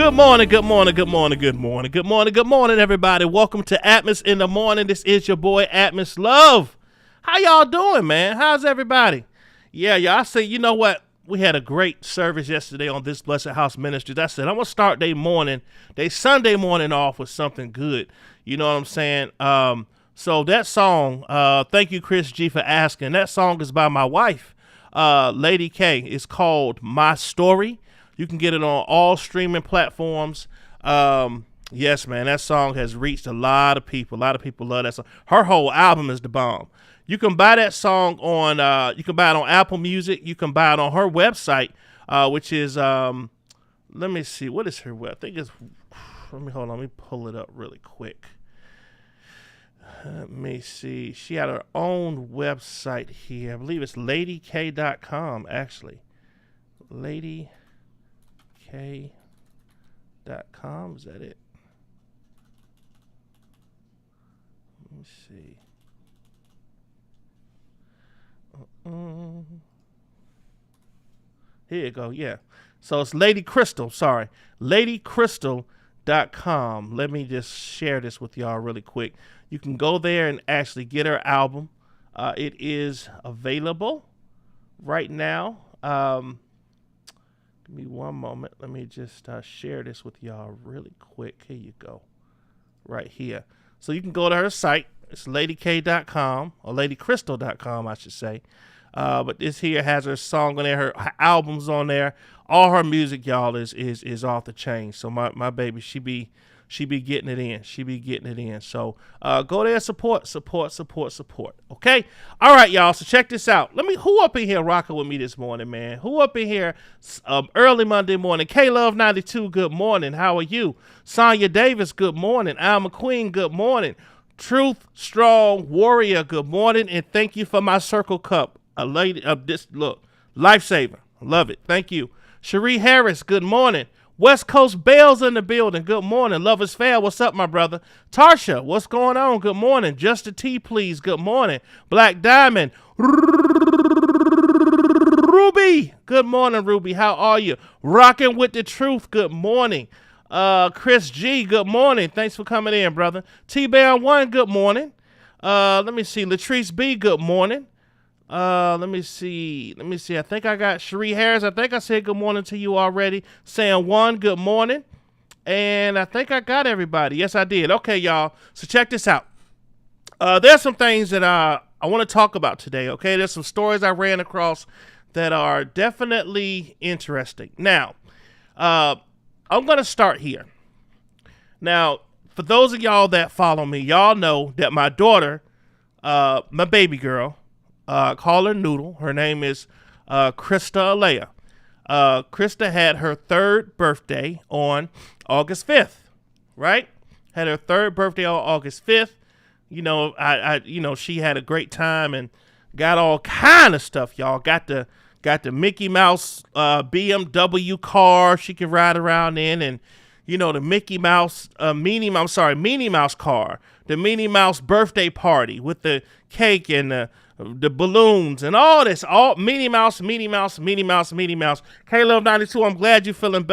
Good morning, good morning, good morning, good morning, good morning, good morning, everybody. Welcome to ATMOS in the Morning. This is your boy, ATMOS Love. How y'all doing, man? How's everybody? Yeah, I say, you know what? We had a great service yesterday on This Blessed House Ministries. I said, I'm going to start they Sunday morning off with something good. You know what I'm saying? So that song, thank you, Chris G, for asking. That song is by my wife, Lady K. It's called My Story. You can get it on all streaming platforms. Yes, man, that song has reached a lot of people. A lot of people love that song. Her whole album is the bomb. You can buy that song on, you can buy it on Apple Music. You can buy it on her website, which is, let me see, what is her web? I think it's, hold on, let me pull it up really quick. Let me see. She had her own website here. I believe it's ladyk.com, actually. Ladyk.com, is that it? Let me see. Here you go, yeah. So it's Lady Crystal, sorry. LadyCrystal.com. Let me just share this with y'all really quick. You can go there and actually get her album. It is available right now. Give me one moment. Let me just share this with y'all really quick. Here you go. Right here. So you can go to her site. It's ladyk.com or ladycrystal.com, I should say. But this here has her song on there, her albums on there. All her music, y'all, is off the chain. So my baby, she be getting it in. She be getting it in. So go there, support. Okay? All right, y'all. So check this out. Who up in here rocking with me this morning, man? Who up in here early Monday morning? K-Love92, good morning. How are you? Sonya Davis, good morning. Al McQueen, good morning. Truth Strong Warrior, good morning. And thank you for my Circle Cup. A lady of this, look, lifesaver. Love it. Thank you. Cherie Harris, good morning. West Coast Bells in the building. Good morning. Love is fair. What's up, my brother? Tarsha, what's going on? Good morning. Just a T, please. Good morning. Black Diamond. Ruby. Good morning, Ruby. How are you? Rocking with the truth. Good morning. Chris G, good morning. Thanks for coming in, brother. T-Bear 1, good morning. Let me see. Latrice B, good morning. Let me see. I think I got Cherie Harris. I think I said good morning to you already. Sam 1, good morning. And I think I got everybody. Yes, I did. Okay, y'all. So check this out. There's some things that I want to talk about today, okay? There's some stories I ran across that are definitely interesting. Now, I'm going to start here. Now, for those of y'all that follow me, y'all know that my daughter, my baby girl, call her Noodle. Her name is Krista Alea. Krista had her third birthday on August 5th, right? Had her third birthday on August 5th. You know, she had a great time and got all kind of stuff, y'all. Got the Mickey Mouse BMW car she could ride around in, and you know, the Mickey Mouse Minnie Mouse car, the Minnie Mouse birthday party with the cake and the balloons and all this, all Minnie Mouse. K-Love92, I'm glad you're feeling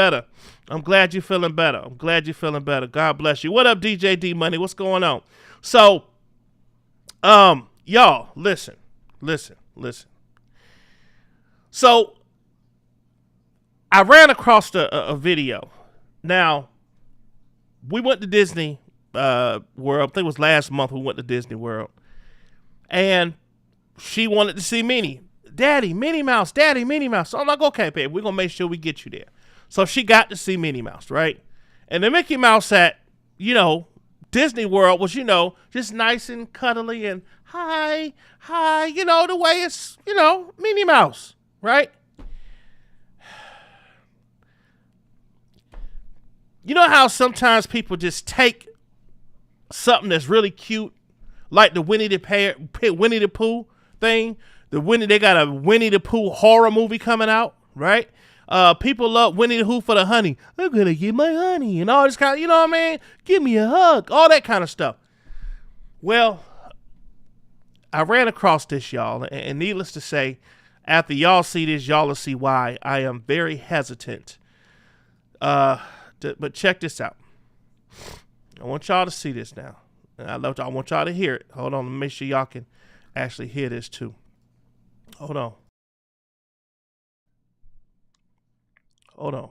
better. God bless you. What up, DJ D Money? What's going on? So, y'all, listen. So, I ran across a video. Now, we went to Disney World. I think it was last month we went to Disney World. And she wanted to see Minnie. Daddy, Minnie Mouse. So I'm like, okay, babe, we're going to make sure we get you there. So she got to see Minnie Mouse, right? And the Mickey Mouse at, Disney World was, just nice and cuddly and hi, the way it's, Minnie Mouse, right? You know how sometimes people just take something that's really cute, like the Winnie the Pooh thing. They got a Winnie the Pooh horror movie coming out, right? People love Winnie the Pooh for the honey. I'm gonna get my honey and all this kind of, you know what I mean? Give me a hug, all that kind of stuff. Well, I ran across this, y'all, and needless to say, after y'all see this, y'all will see why I am very hesitant But check this out. I want y'all to see this now. And I want y'all to hear it. Hold on, let me make sure y'all can actually hear this too. Hold on. Hold on.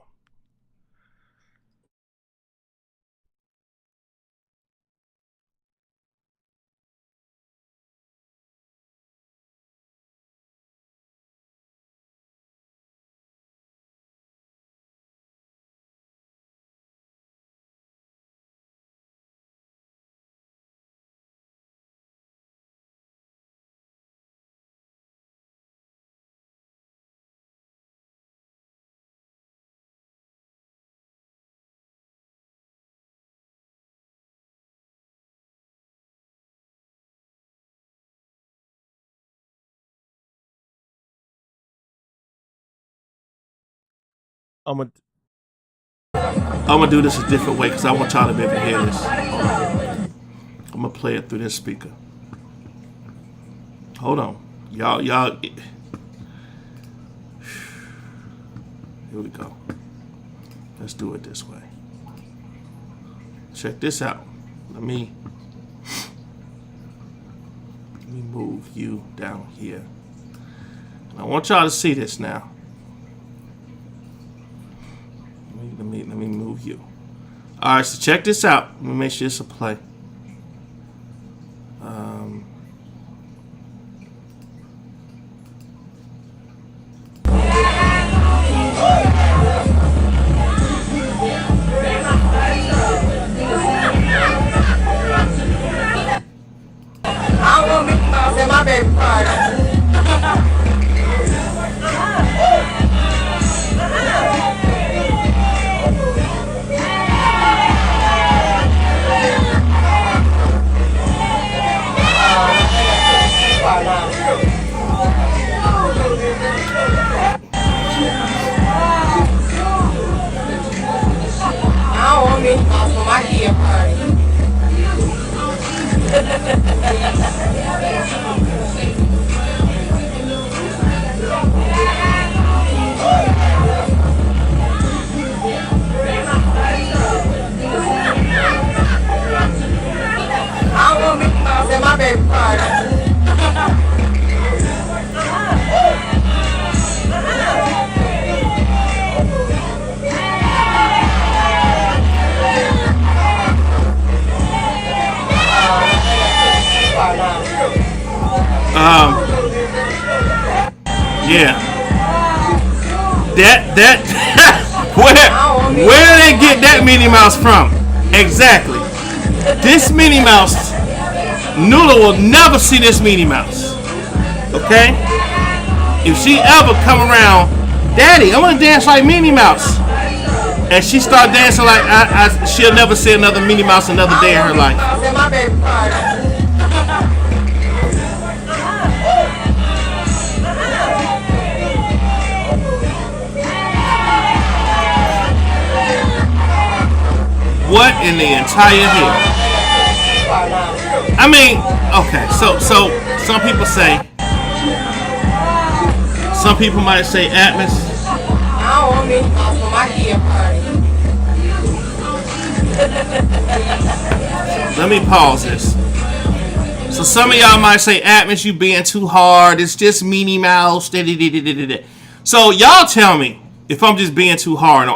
I'm gonna do this a different way because I want y'all to be able to hear this. I'm gonna play it through this speaker. Hold on, y'all. Here we go. Let's do it this way. Check this out. Let me move you down here. And I want y'all to see this now. Let me move you. All right, so check this out. Let me make sure it's a play. I want me to my baby party. I want me for my year party. I want me to my baby party. Yeah. That where did they get that Minnie Mouse from? Exactly. This Minnie Mouse, Nula will never see this Minnie Mouse. Okay? If she ever come around, Daddy, I want to dance like Minnie Mouse, and she start dancing like she'll never see another Minnie Mouse another day in her life. What in the entire hell? I mean, okay, so some people say, some people might say ATMOS. I want me for my year party. Let me pause this. So some of y'all might say, ATMOS, you being too hard. It's just Minnie Mouse. So y'all tell me if I'm just being too hard.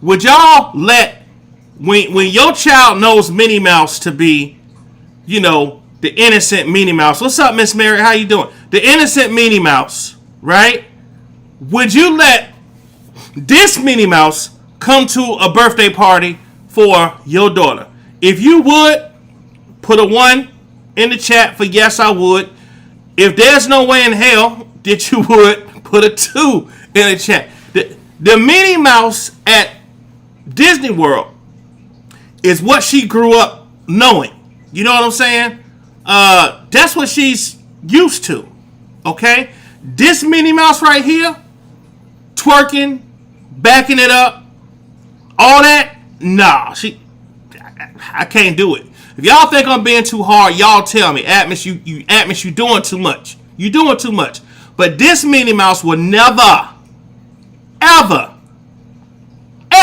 Would y'all let when your child knows Minnie Mouse to be, you know, the innocent Minnie Mouse? What's up, Miss Mary? How you doing? The innocent Minnie Mouse, right? Would you let this Minnie Mouse come to a birthday party for your daughter? If you would, put a 1 in the chat for yes, I would. If there's no way in hell that you would, put a 2 in the chat. The Minnie Mouse at Disney World is what she grew up knowing. You know what I'm saying? That's what she's used to. Okay? This Minnie Mouse right here, twerking, backing it up, all that, nah, I can't do it. If y'all think I'm being too hard, y'all tell me. ATMOS, you doing too much. You doing too much. But this Minnie Mouse will never, ever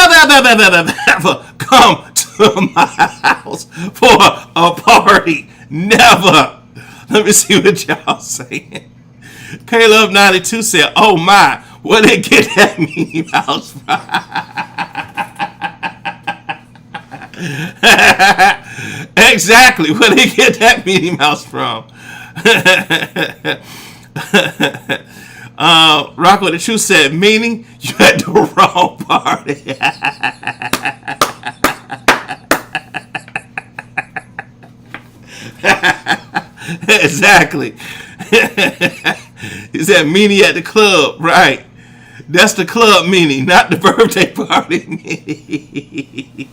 never come to my house for a party. Never. Let me see what y'all saying. Caleb92 said, oh my, where they get that Minnie Mouse from? Exactly, where they get that Minnie Mouse from. Rocco the Truth said, meaning you had the wrong party. Exactly. He said meanie at the club, right? That's the club meanie, not the birthday party meanie.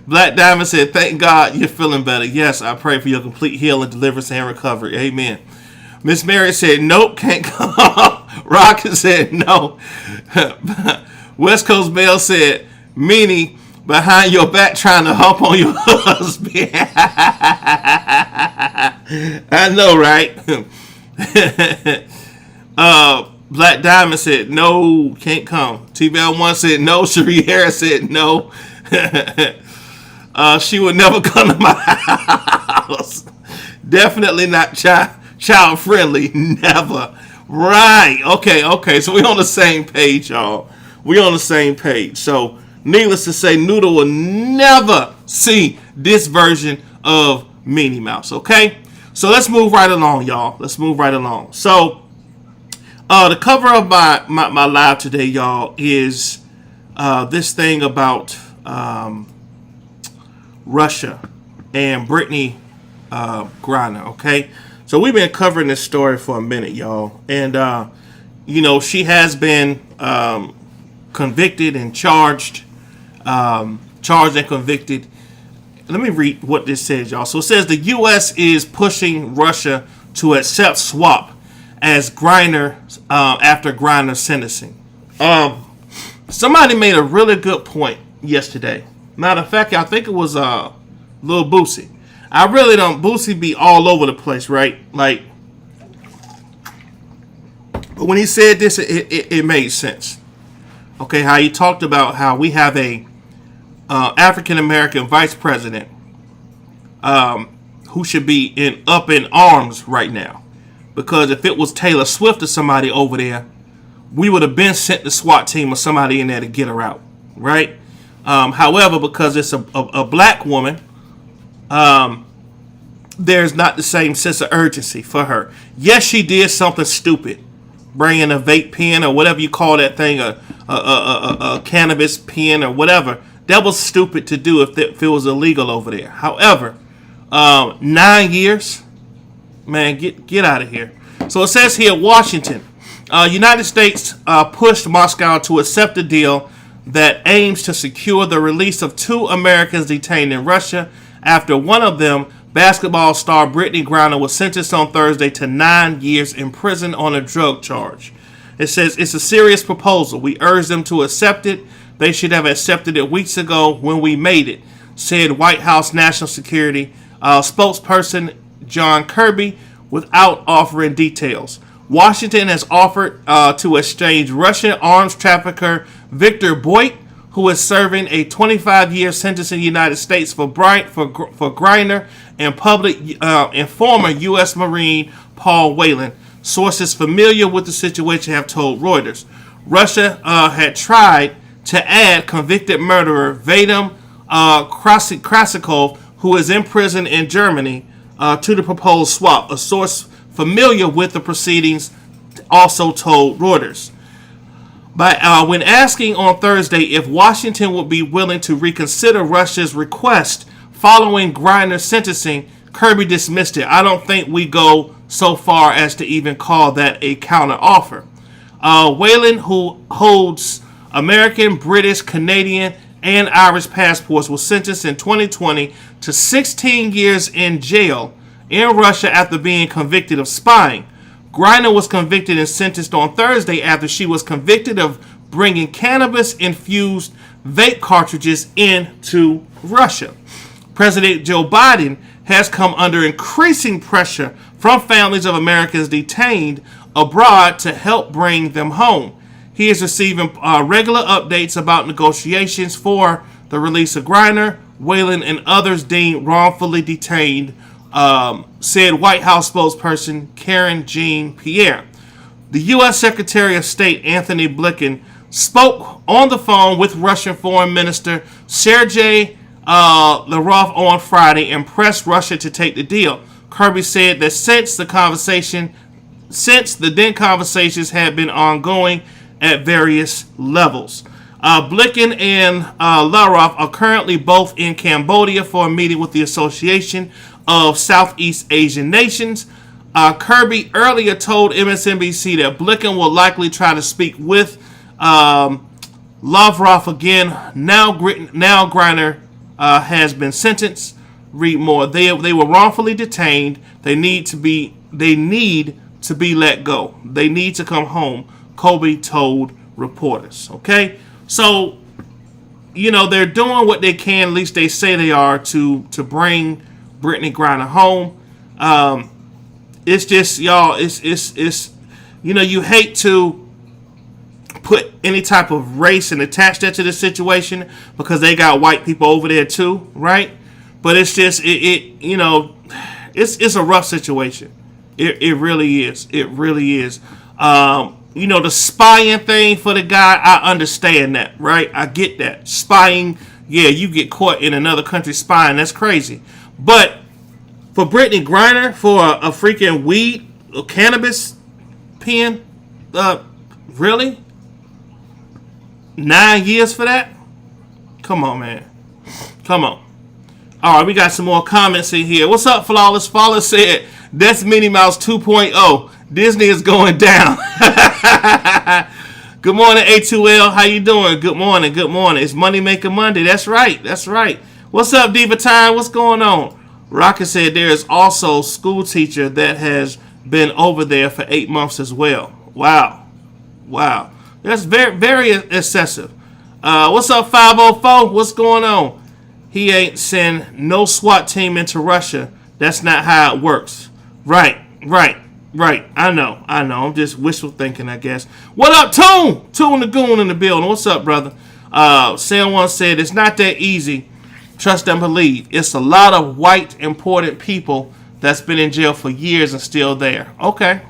Black Diamond said, thank God you're feeling better. Yes, I pray for your complete healing, deliverance, and recovery. Amen. Miss Mary said, nope, can't come. Rocket said, no. West Coast Bell said, meanie behind your back trying to hump on your husband. I know, right? Black Diamond said, no, can't come. T-Bell1 said, no. Cherie Harris said, no. She would never come to my house. Definitely not child friendly. Never. Right. Okay. So we're on the same page, y'all. We're on the same page. So, needless to say, Noodle will never see this version of Minnie Mouse. Okay? So let's move right along, y'all. Let's move right along. So, the cover of my live today, y'all, is this thing about Russia and Brittany Griner. Okay? So we've been covering this story for a minute, y'all. And, she has been convicted and charged and convicted. Let me read what this says, y'all. So it says the U.S. is pushing Russia to accept swap as Griner after Griner's sentencing. Somebody made a really good point yesterday. Matter of fact, I think it was Lil Boosie. I really don't. Boosie be all over the place, right? Like, but when he said this, it made sense. Okay, how he talked about how we have a African American vice president who should be up in arms right now, because if it was Taylor Swift or somebody over there, we would have been sent the SWAT team or somebody in there to get her out, right? However, because it's a black woman, there's not the same sense of urgency for her. Yes, she did something stupid, bringing a vape pen or whatever you call that thing, a cannabis pen or whatever. That was stupid to do if it was illegal over there. However, 9 years, man, get out of here. So it says here, Washington, United States pushed Moscow to accept a deal that aims to secure the release of 2 Americans detained in Russia after one of them, basketball star Brittany Griner, was sentenced on Thursday to 9 years in prison on a drug charge. It says it's a serious proposal. We urge them to accept it. They should have accepted it weeks ago when we made it, said White House National Security spokesperson John Kirby, without offering details. Washington has offered to exchange Russian arms trafficker Victor Boyt, who is serving a 25-year sentence in the United States for Griner, and former U.S. Marine Paul Whelan. Sources familiar with the situation have told Reuters. Russia had tried to add convicted murderer Vadim Krasikov, who is in prison in Germany, to the proposed swap. A source familiar with the proceedings also told Reuters. But when asking on Thursday if Washington would be willing to reconsider Russia's request following Griner's sentencing, Kirby dismissed it. I don't think we go so far as to even call that a counteroffer. Whelan, who holds American, British, Canadian, and Irish passports, was sentenced in 2020 to 16 years in jail in Russia after being convicted of spying. Griner was convicted and sentenced on Thursday after she was convicted of bringing cannabis-infused vape cartridges into Russia. President Joe Biden has come under increasing pressure from families of Americans detained abroad to help bring them home. He is receiving regular updates about negotiations for the release of Griner, Whalen, and others deemed wrongfully detained, said White House spokesperson Karen Jean-Pierre. The U.S. Secretary of State Anthony Blinken spoke on the phone with Russian Foreign Minister Sergei Lavrov on Friday and pressed Russia to take the deal. Kirby said that since the then conversations had been ongoing at various levels. Blinken and Lavrov are currently both in Cambodia for a meeting with the Association of Southeast Asian Nations. Kirby earlier told MSNBC that Blinken will likely try to speak with Lavrov again. Now Griner has been sentenced. Read more. They were wrongfully detained. They need to be let go. They need to come home, Kobe told reporters. Okay? So, they're doing what they can, at least they say they are, to bring Brittany Griner home. It's just, y'all, it's you hate to put any type of race and attach that to the situation because they got white people over there too, right? But it's just, it's a rough situation. It really is. It really is. The spying thing for the guy, I understand that, right? I get that. Spying, yeah, you get caught in another country spying. That's crazy. But for Brittany Griner, for a freaking weed or cannabis pen, really? 9 years for that? Come on, man. Come on. All right, we got some more comments in here. What's up, Flawless? Flawless said, that's Minnie Mouse 2.0. Disney is going down. Good morning, A2L. How you doing? Good morning. Good morning. It's Money Maker Monday. That's right. That's right. What's up, Diva Time? What's going on? Rocket said there is also a school teacher that has been over there for 8 months as well. Wow. Wow. That's very, very excessive. What's up, 504? What's going on? He ain't send no SWAT team into Russia. That's not how it works. Right. I know. I'm just wishful thinking, I guess. What up, Toon? Toon the Goon in the building. What's up, brother? Someone said it's not that easy. Trust and believe. It's a lot of white, important people that's been in jail for years and still there. Okay.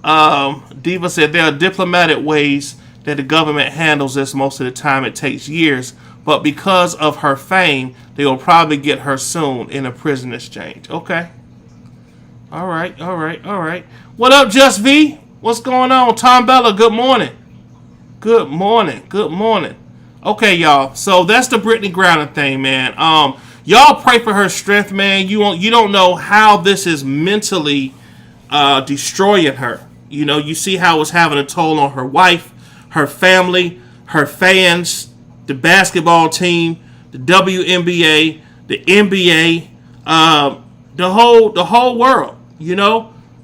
Diva said there are diplomatic ways that the government handles this. Most of the time it takes years. But because of her fame, they will probably get her soon in a prison exchange. Okay. All right. What up, Just V? What's going on? Tom Bella, good morning. Good morning. Okay, y'all. So that's the Brittany Griner thing, man. Y'all pray for her strength, man. You don't know how this is mentally destroying her. You see how it's having a toll on her wife, her family, her fans, the basketball team, the WNBA, the NBA, the whole world,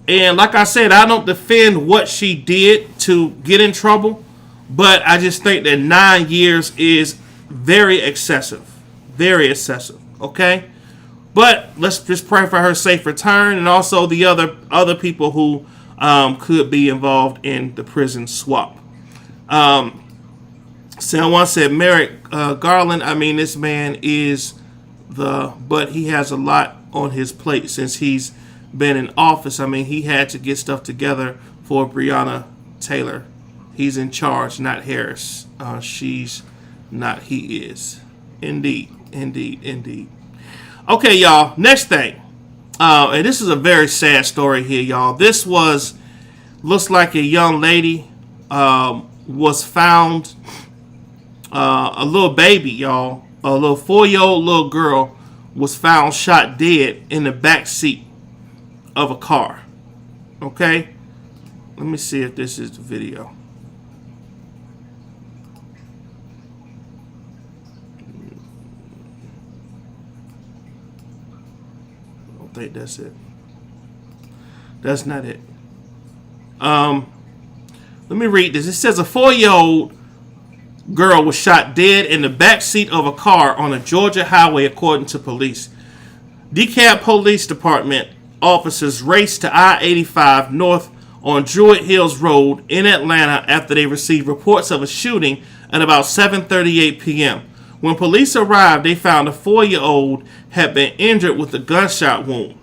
And like I said, I don't defend what she did to get in trouble, but I just think that 9 years is very excessive. Very excessive, okay? But let's just pray for her safe return and also the other people who could be involved in the prison swap. Someone said Merrick Garland. I mean, this man is but he has a lot on his plate since he's been in office. I mean, he had to get stuff together for Breonna Taylor. He's in charge, not Harris. She's not. He is. Indeed. Okay, y'all. Next thing. And this is a very sad story here, y'all. This looks like a young lady was found. A little baby, y'all. A little 4-year-old little girl was found shot dead in the back seat of a car. Okay? Let me see if this is the video. I don't think that's it. That's not it. Let me read this. It says a 4-year-old girl was shot dead in the back seat of a car on a Georgia highway, according to police. DeKalb Police Department officers raced to I-85 north on Druid Hills Road in Atlanta after they received reports of a shooting at about 7:38 p.m. When police arrived, they found a 4-year-old had been injured with a gunshot wound.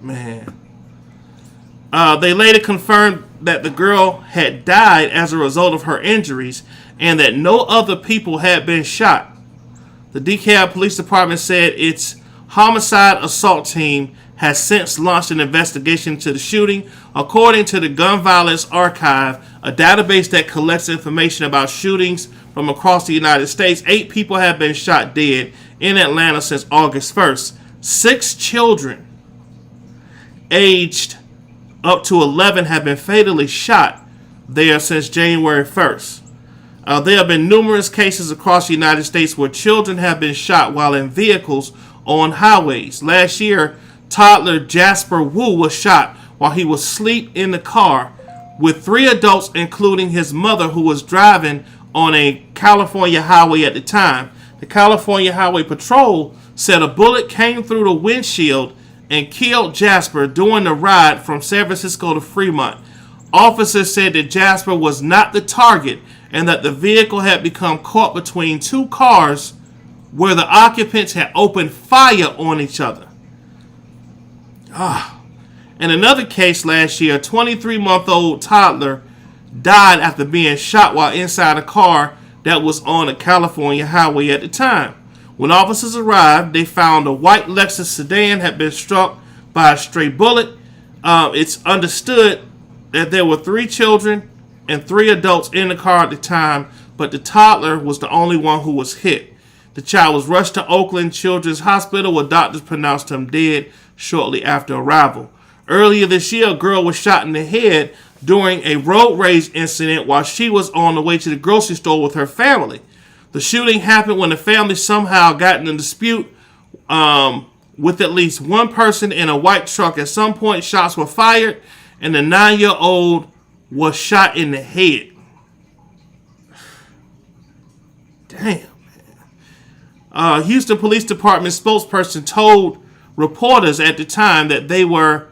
Man. They later confirmed that the girl had died as a result of her injuries and that no other people had been shot. The DeKalb Police Department said its homicide assault team has since launched an investigation into the shooting. According to the Gun Violence Archive, a database that collects information about shootings from across the United States, 8 people have been shot dead in Atlanta since August 1st. 6 children aged up to 11 have been fatally shot there since January 1st. There have been numerous cases across the United States where children have been shot while in vehicles on highways. Last year, toddler Jasper Wu was shot while he was asleep in the car with 3 adults, including his mother, who was driving on a California highway at the time. The California Highway Patrol said a bullet came through the windshield and killed Jasper during the ride from San Francisco to Fremont. Officers said that Jasper was not the target and that the vehicle had become caught between 2 cars where the occupants had opened fire on each other. In another case last year, a 23-month-old toddler died after being shot while inside a car that was on a California highway at the time. When officers arrived, they found a white Lexus sedan had been struck by a stray bullet. It's understood that there were 3 children and 3 adults in the car at the time, but the toddler was the only one who was hit. The child was rushed to Oakland Children's Hospital where doctors pronounced him dead shortly after arrival. Earlier this year, a girl was shot in the head during a road rage incident while she was on the way to the grocery store with her family. The shooting happened when the family somehow got in a dispute with at least one person in a white truck. At some point, shots were fired, and the 9-year-old was shot in the head. Damn, man. Houston Police Department spokesperson told reporters at the time that they were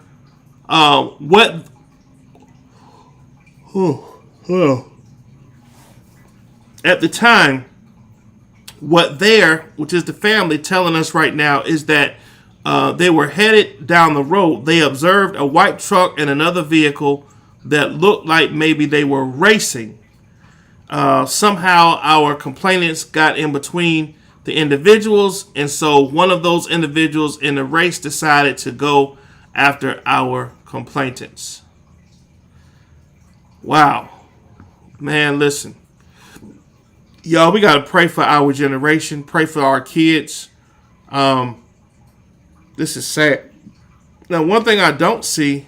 which is the family telling us right now, is that they were headed down the road. They observed a white truck and another vehicle that looked like maybe they were racing. Somehow our complainants got in between the individuals, and so one of those individuals in the race decided to go after our complainants. Wow. Man, listen. Y'all, we got to pray for our generation, pray for our kids. This is sad. Now, one thing I don't see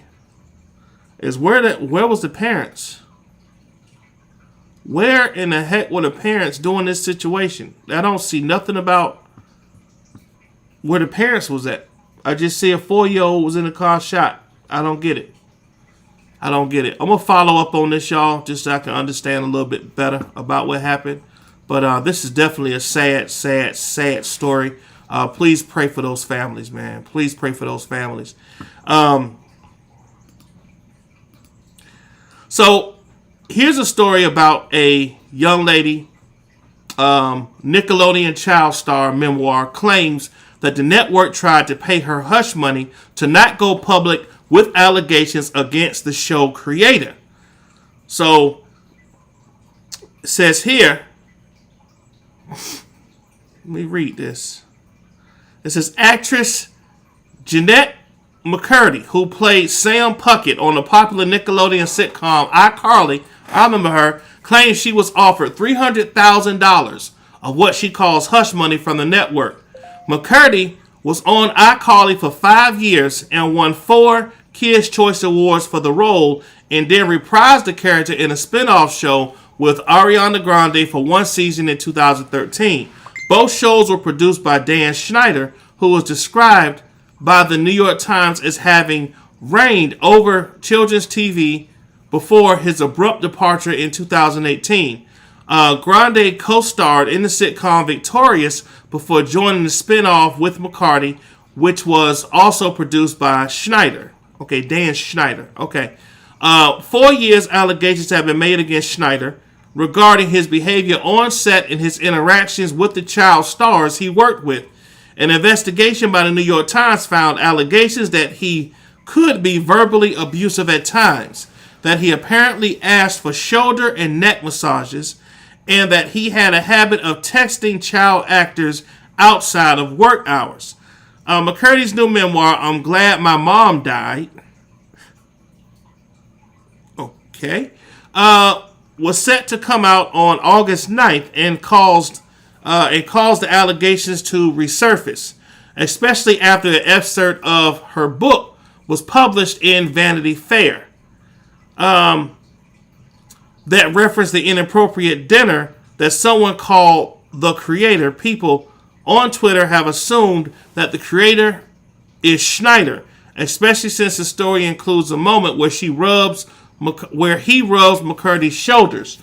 is where was the parents? Where in the heck were the parents doing this situation? I don't see nothing about where the parents was at. I just see a 4-year-old was in the car shot. I don't get it. I'm going to follow up on this, y'all, just so I can understand a little bit better about what happened. But this is definitely a sad, sad, sad story. Please pray for those families, man. Please pray for those families. So here's a story about a young lady. Nickelodeon child star memoir claims that the network tried to pay her hush money to not go public with allegations against the show creator. So it says here, let me read this. It says actress Jeanette McCurdy, who played Sam Puckett on the popular Nickelodeon sitcom iCarly, I remember her, claims she was offered $300,000 of what she calls hush money from the network. McCurdy was on iCarly for 5 years and won 4 Kids' Choice Awards for the role, and then reprised the character in a spin-off show with Ariana Grande for 1 season in 2013. Both shows were produced by Dan Schneider, who was described by the New York Times as having reigned over children's TV before his abrupt departure in 2018. Grande co-starred in the sitcom Victorious before joining the spin-off with McCarty, which was also produced by Schneider. Okay, Dan Schneider. Okay. 4 years allegations have been made against Schneider regarding his behavior on set and his interactions with the child stars he worked with. An investigation by the New York Times found allegations that he could be verbally abusive at times, that he apparently asked for shoulder and neck massages, and that he had a habit of texting child actors outside of work hours. McCurdy's new memoir, I'm Glad My Mom Died, was set to come out on August 9th and caused the allegations to resurface, especially after an excerpt of her book was published in Vanity Fair that referenced the inappropriate dinner that someone called the creator. People on Twitter have assumed that the creator is Schneider, especially since the story includes a moment where he rubs McCurdy's shoulders.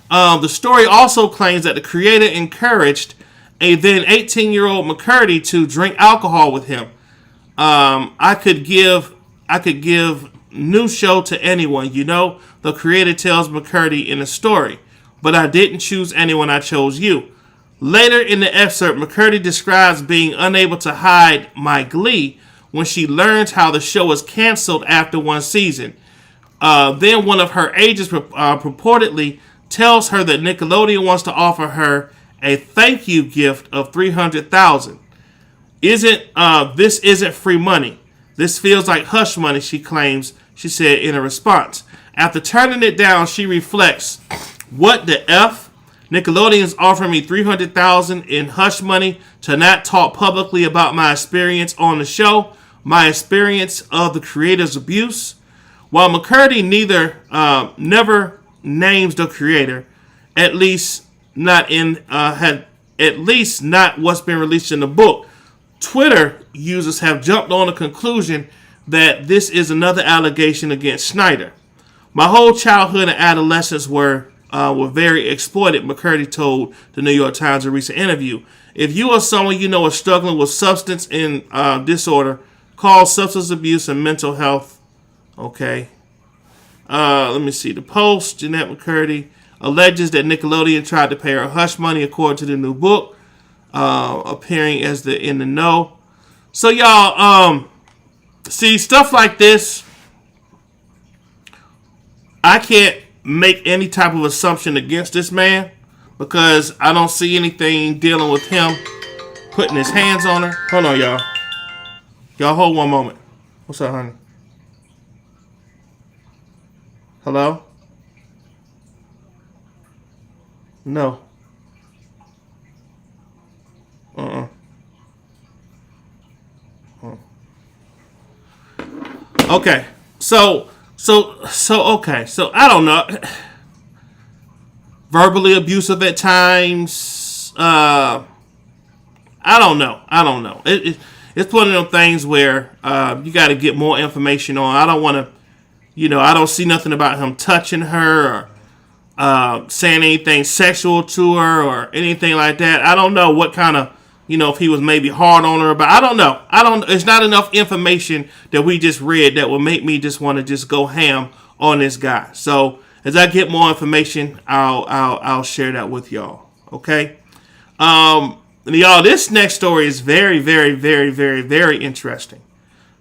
The story also claims that the creator encouraged a then 18-year-old McCurdy to drink alcohol with him. I could give new show to anyone, the creator tells McCurdy in the story, but I didn't choose anyone, I chose you. Later in the excerpt, McCurdy describes being unable to hide my glee when she learns how the show was canceled after one season. Then one of her agents purportedly tells her that Nickelodeon wants to offer her a thank you gift of $300,000. This isn't free money. This feels like hush money, she claims, she said in a response. After turning it down, she reflects, what the F? Nickelodeon's offering me $300,000 in hush money to not talk publicly about my experience on the show, my experience of the creator's abuse. While McCurdy never names the creator, at least not what's been released in the book, Twitter users have jumped on the conclusion that this is another allegation against Schneider. My whole childhood and adolescence were very exploited, McCurdy told the New York Times in a recent interview. If you or someone you know is struggling with substance disorder, call substance abuse and mental health. Okay. Let me see. The Post, Jeanette McCurdy alleges that Nickelodeon tried to pay her hush money according to the new book, appearing as the in the know. So y'all, see, stuff like this, I can't make any type of assumption against this man because I don't see anything dealing with him putting his hands on her. Hold on, y'all. Y'all hold one moment. What's up, honey? Hello? No. Okay. So I don't know. Verbally abusive at times. I don't know. It's one of them things where you got to get more information on. I don't want to, I don't see nothing about him touching her or saying anything sexual to her or anything like that. I don't know what kind of, if he was maybe hard on her, but I don't know. It's not enough information that we just read that will make me just want to just go ham on this guy. So as I get more information, I'll share that with y'all. Okay. Y'all, this next story is very, very, very, very, very interesting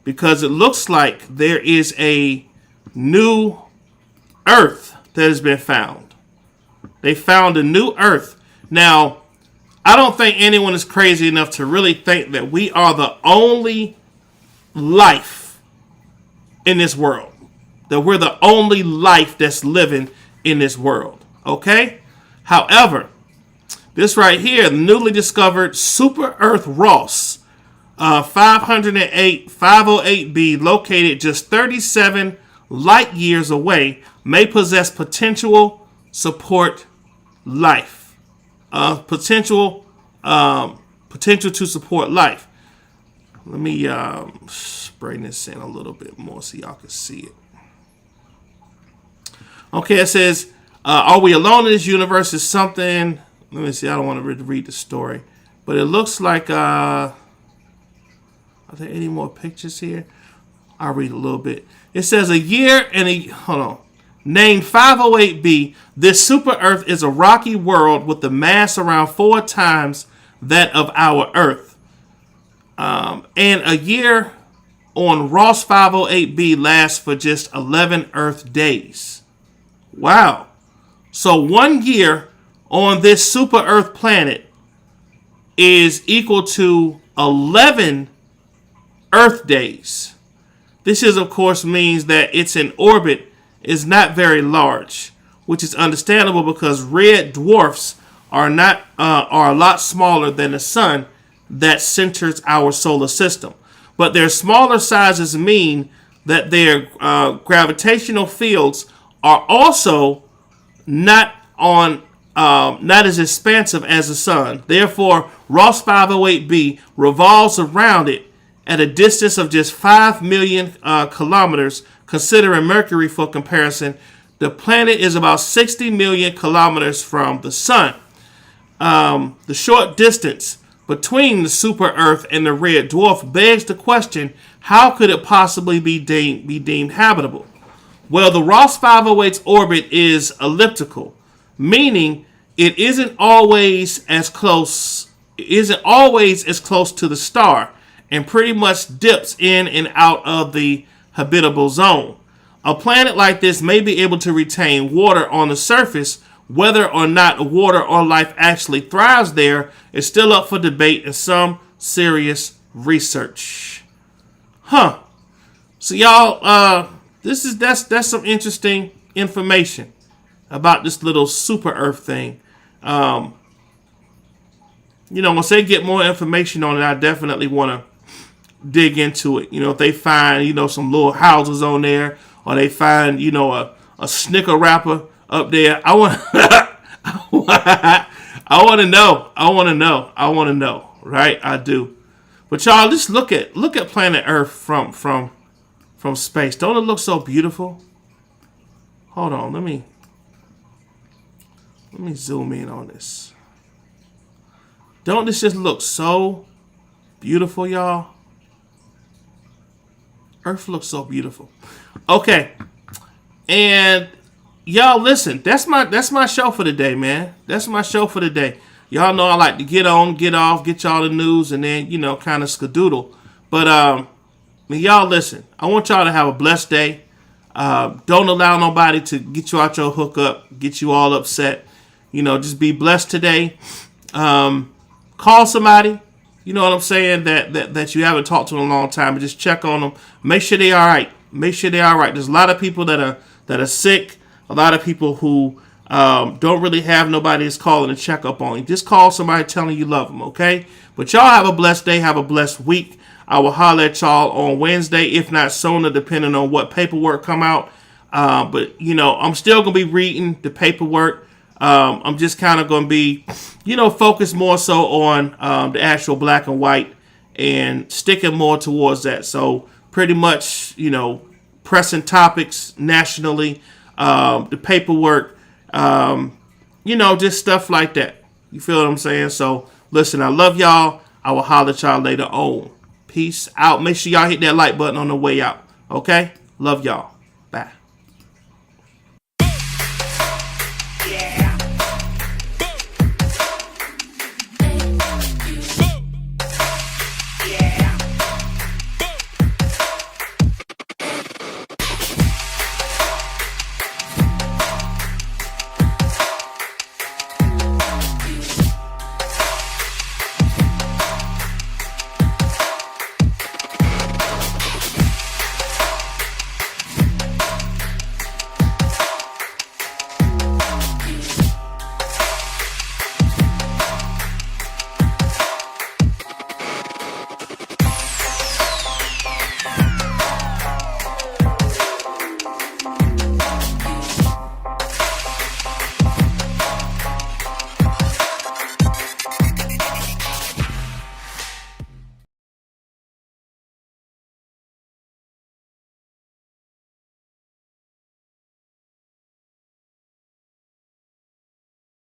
because it looks like there is a new Earth that has been found. They found a new Earth. Now, I don't think anyone is crazy enough to really think that we are the only life in this world. That we're the only life that's living in this world. Okay? However, this right here, the newly discovered Super Earth Ross 508b, located just 37 light years away, may possess potential support life. Potential to support life. Let me spray this in a little bit more so y'all can see it. Okay, it says, are we alone in this universe? Is something... Let me see, I don't want to read the story. But it looks like... are there any more pictures here? I'll read a little bit. It says a year and a hold on. Named 508b, this super Earth is a rocky world with a mass around 4 times that of our Earth. And a year on Ross 508b lasts for just 11 Earth days. Wow. So 1 year on this super Earth planet is equal to 11 Earth days. This is, of course, means that it's in orbit is not very large, which is understandable because red dwarfs are a lot smaller than the sun that centers our solar system. But their smaller sizes mean that their gravitational fields are also not as expansive as the sun. Therefore, Ross 508b revolves around it at a distance of just 5 million kilometers. Considering Mercury for comparison, the planet is about 60 million kilometers from the sun. The short distance between the super Earth and the red dwarf begs the question, how could it possibly be deemed habitable? Well, the Ross 508's orbit is elliptical, meaning it isn't always as close to the star and pretty much dips in and out of the habitable zone. A planet like this may be able to retain water on the surface. Whether or not water or life actually thrives there is still up for debate and some serious research. So y'all, that's some interesting information about this little super Earth thing. Once they get more information on it, I definitely want to dig into it. If they find, some little houses on there, or they find, a snicker wrapper up there, I want to know, right? I do. But y'all, just look at planet Earth from space. Don't it look so beautiful? Hold on, let me zoom in on this. Don't this just look so beautiful, y'all? Earth looks so beautiful. Okay. And y'all listen, that's my show for the day, man. That's my show for the day. Y'all know I like to get on, get off, get y'all the news, and then, kind of skadoodle. But y'all listen, I want y'all to have a blessed day. Don't allow nobody to get you out your hookup, get you all upset. Just be blessed today. Call somebody. You know what I'm saying? That you haven't talked to in a long time, and just check on them. Make sure they're all right. There's a lot of people that are sick. A lot of people who don't really have nobody that's calling to check up on you. Just call somebody telling you love them, okay? But y'all have a blessed day. Have a blessed week. I will holler at y'all on Wednesday, if not sooner, depending on what paperwork come out. But I'm still gonna be reading the paperwork. I'm just kind of going to be, focused more so on the actual black and white and sticking more towards that. So pretty much, pressing topics nationally, the paperwork, just stuff like that. You feel what I'm saying? So listen, I love y'all. I will holler at y'all later on. Peace out. Make sure y'all hit that like button on the way out. Okay? Love y'all. Bye.